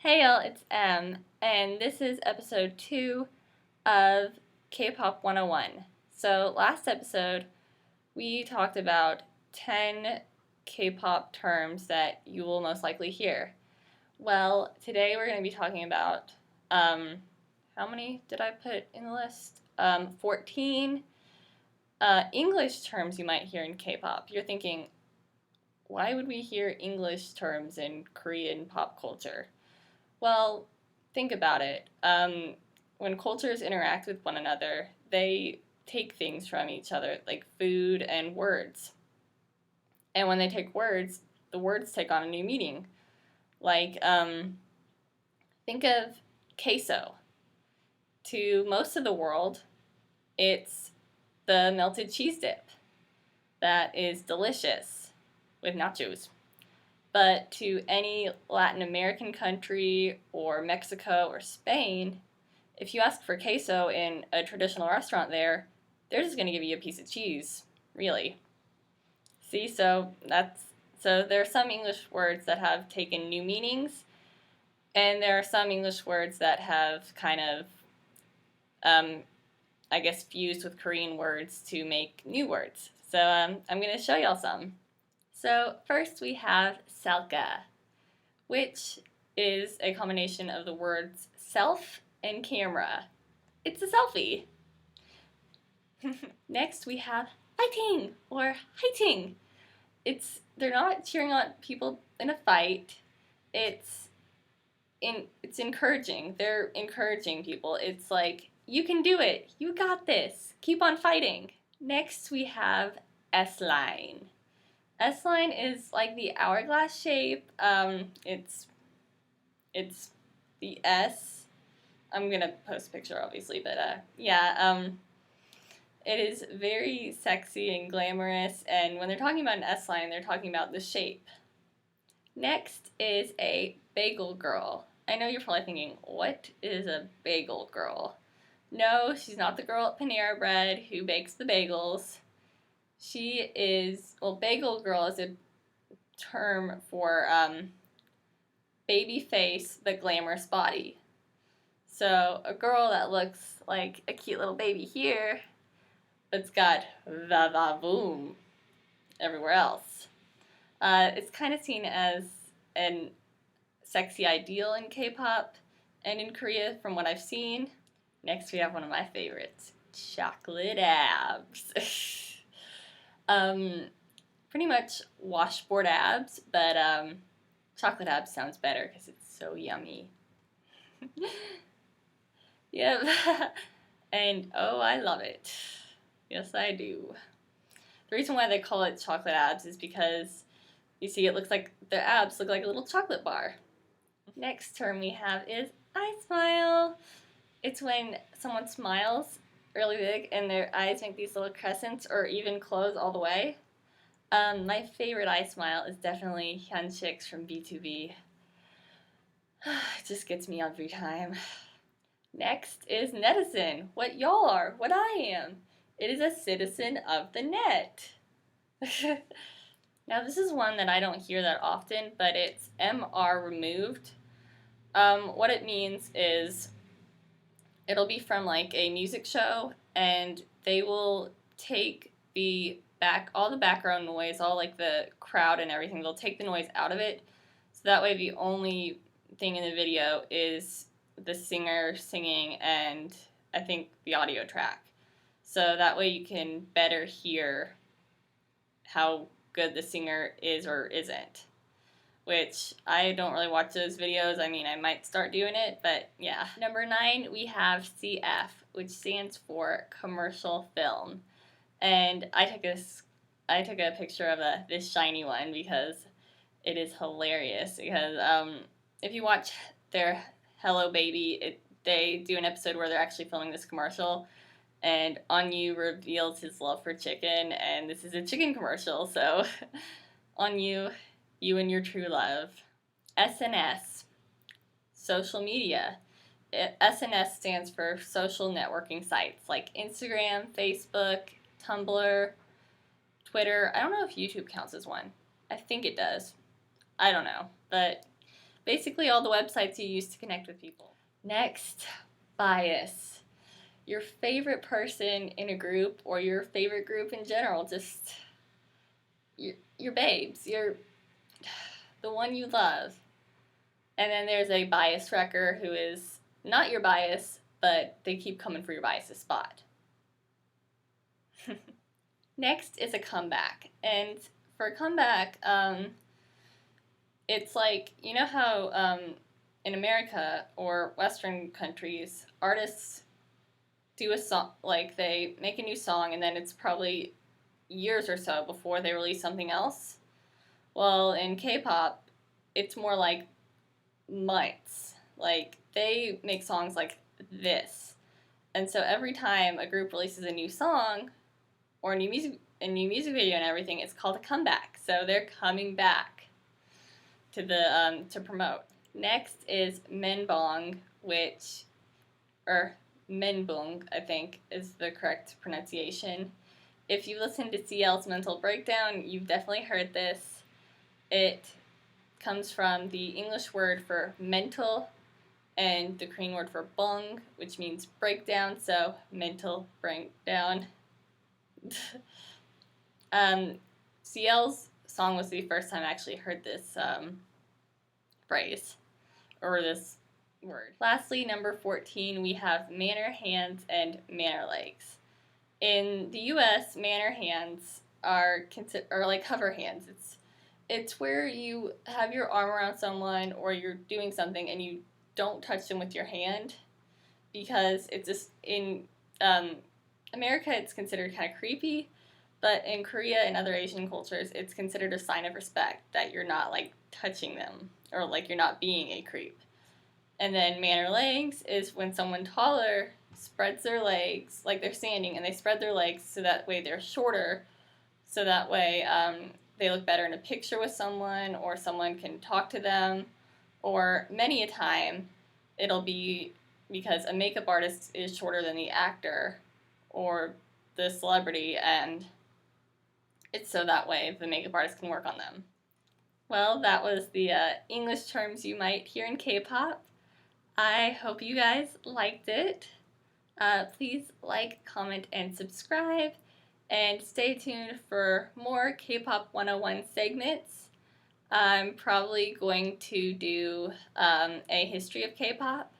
Hey y'all, it's M, and this is episode 2 of K-Pop 101. So, last episode, we talked about 10 K-pop terms that you will most likely hear. Well, today we're going to be talking about, how many did I put in the list? 14 English terms you might hear in K-pop. You're thinking, why would we hear English terms in Korean pop culture? Well, think about it. When cultures interact with one another, they take things from each other, like food and words. And when they take words, the words take on a new meaning. Like, think of queso. To most of the world, it's the melted cheese dip that is delicious with nachos. But to any Latin American country or Mexico or Spain, if you ask for queso in a traditional restaurant there, they're just going to give you a piece of cheese, really. See, so there are some English words that have taken new meanings, and there are some English words that have kind of, fused with Korean words to make new words. So I'm going to show y'all some. So first we have Salga, which is a combination of the words self and camera. It's a selfie. Next we have fighting or hiting. They're not cheering on people in a fight. It's encouraging. They're encouraging people. It's like, you can do it. You got this. Keep on fighting. Next we have S-line. S-line is like the hourglass shape. It's the S. I'm gonna post a picture, obviously, but it is very sexy and glamorous. And when they're talking about an S-line, they're talking about the shape. Next is a Bagel Girl. I know you're probably thinking, what is a Bagel Girl? No, she's not the girl at Panera Bread who bakes the bagels. Bagel Girl is a term for baby face but glamorous body. So a girl that looks like a cute little baby here, but's got va-va-voom everywhere else. It's kind of seen as a sexy ideal in K-pop and in Korea from what I've seen. Next we have one of my favorites, chocolate abs. Pretty much washboard abs, but chocolate abs sounds better because it's so yummy. Yep. And oh, I love it. Yes, I do. The reason why they call it chocolate abs is because you see, their abs look like a little chocolate bar. Next term we have is I smile. It's when someone smiles really big and their eyes make these little crescents or even close all the way. My favorite eye smile is definitely Hyunshik's from B2B. It just gets me every time. Next is netizen, what y'all are, what I am. It is a citizen of the net. Now this is one that I don't hear that often, but it's MR removed. What it means is it'll be from like a music show, and they will take all the background noise, all like the crowd and everything, they'll take the noise out of it, so that way the only thing in the video is the singer singing and I think the audio track. So that way you can better hear how good the singer is or isn't. Which, I don't really watch those videos. I mean, I might start doing it, but yeah. Number 9, we have CF, which stands for commercial film. And I took a picture of this shiny one because it is hilarious. Because if you watch their Hello Baby, they do an episode where they're actually filming this commercial, and Onyu reveals his love for chicken, and this is a chicken commercial, so Onyu, you and your true love. SNS, social media. SNS stands for social networking sites like Instagram, Facebook, Tumblr, Twitter. I don't know if YouTube counts as one. I think it does. I don't know, but basically all the websites you use to connect with people. Next, bias. Your favorite person in a group or your favorite group in general, just your babes, the one you love. And then there's a bias wrecker who is not your bias, but they keep coming for your bias's spot. Next is a comeback. And for a comeback, it's like, you know how in America or Western countries, artists do a song, like they make a new song and then it's probably years or so before they release something else? Well, in K-pop, it's more like months. Like, they make songs like this. And so every time a group releases a new song or a new music video and everything, it's called a comeback. So they're coming back to promote. Next is menbong, menbung, I think is the correct pronunciation. If you listen to CL's Mental Breakdown, you've definitely heard this. It comes from the English word for mental and the Korean word for bong, which means breakdown, so mental breakdown. CL's song was the first time I actually heard this phrase, or this word. Lastly, number 14, we have manner hands and manner legs. In the U.S., manner hands are like hover hands. It's where you have your arm around someone or you're doing something and you don't touch them with your hand, because it's just in America it's considered kind of creepy, but in Korea and other Asian cultures it's considered a sign of respect that you're not like touching them or like you're not being a creep. And then manner legs is when someone taller spreads their legs, like they're standing and they spread their legs so that way they're shorter, so that way they look better in a picture with someone or someone can talk to them, or many a time it'll be because a makeup artist is shorter than the actor or the celebrity, and it's so that way the makeup artist can work on them. Well, that was the English terms you might hear in K-pop. I hope you guys liked it. Please like, comment, and subscribe, and stay tuned for more K-pop 101 segments. I'm probably going to do a history of K-pop,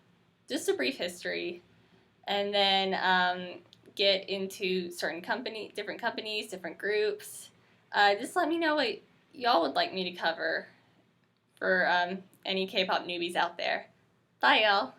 just a brief history, and then get into different companies, different groups. Just let me know what y'all would like me to cover for any K-pop newbies out there. Bye, y'all.